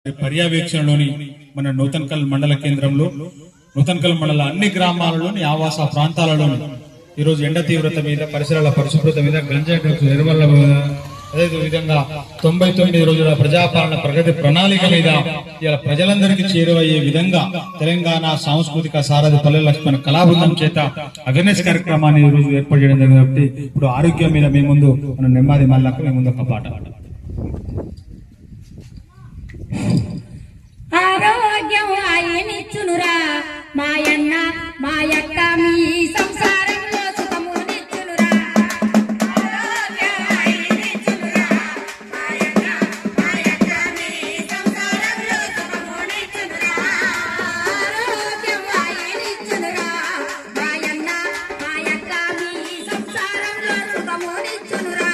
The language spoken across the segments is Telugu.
పర్యవేక్షణలోని మన నూతన్కల్ మండల కేంద్రంలో నూతన్కల్ మండల అన్ని గ్రామాలలోని ఆవాస ప్రాంతాలలోని ఈరోజు ఎండ తీవ్రత మీద పరిసరాల పరిశుభ్రత మీద గంజాయి డ్రగ్స్ నిర్వహణ అదే విధంగా 99 రోజుల ప్రజాపాలన ప్రగతి ప్రణాళిక మీద ఇలా ప్రజలందరికీ చేరువయ్యే విధంగా తెలంగాణ సాంస్కృతిక సారథి పల్లె లక్ష్మణ కళాబృందం చేత అవేర్నెస్ కార్యక్రమాన్ని ఈ రోజు ఏర్పాటు చేయడం జరిగింది. కాబట్టి ఇప్పుడు ఆరోగ్యం మీద మీ ముందు మన నెమ్మది మల్లకు మీ ముందు ఒక పాట. ఆరోగ్యం ఆయనిచ్చునురా మాయన్న మాయక్క మీ సంసారంలో సుఖమునిచ్చునురా. ఆరోగ్యం ఆయనిచ్చునురా మాయన్న మాయక్క మీ సంసారంలో సుఖమునిచ్చునురా. ఆరోగ్యం ఆయనిచ్చునురా మాయన్న మాయక్క మీ సంసారంలో సుఖమునిచ్చునురా.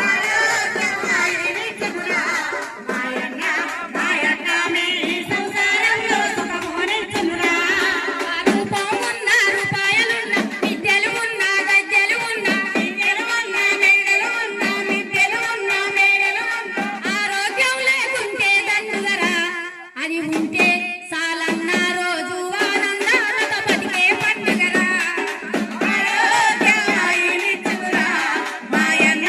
ఆరోగ్యం ఆయనిచ్చునురా మాయన్న మాయక్క మీ సంసారంలో సుఖమునిచ్చునురా. రూపమున్న రూపాయలున్న విద్యలున్న గజ్జలున్న విద్యలున్న మెడలున్న మిద్దెలున్న మేడలున్న ఆరోగ్యం లేకుంటే దండుగరా అది ఉంటే సాలన్న రోజు ఆనందాలతో బతికే పండుగరా. ఆరోగ్యం ఆయనిచ్చునురా మాయన్న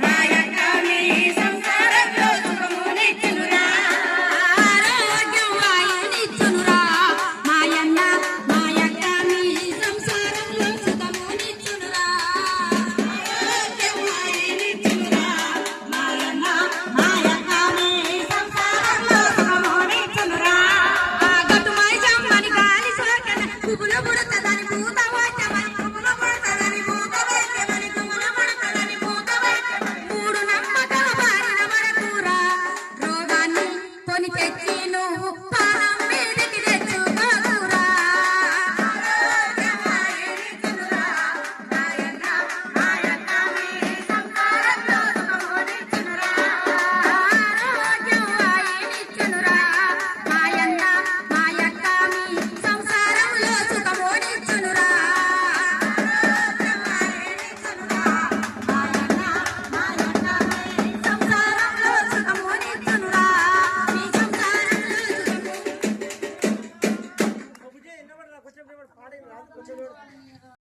మాయక్క మీ సంసారంలో సుఖమునిచ్చునురా. ఆరోగ్యం ఆయనిచ్చునురా మాయన్న మాయక్క మీ సంసారంలో సుఖమునిచ్చునురా. ఆరోగ్యం ఆయనిచ్చునురా మాయన్న మాయక్క మీ సంసారంలో సుఖమునిచ్చునురా. గట్టు మైసమ్మని గాలి సోకన పువ్వులు పుడతదని పూత వచ్చమని పువ్వులు పుడతదని పూత వచ్చమని పువ్వులు పుడతదని పూత వచ్చమని మూడు నమ్మకాల బారిన వరకురా రోగాన్ని కొని తెచ్చి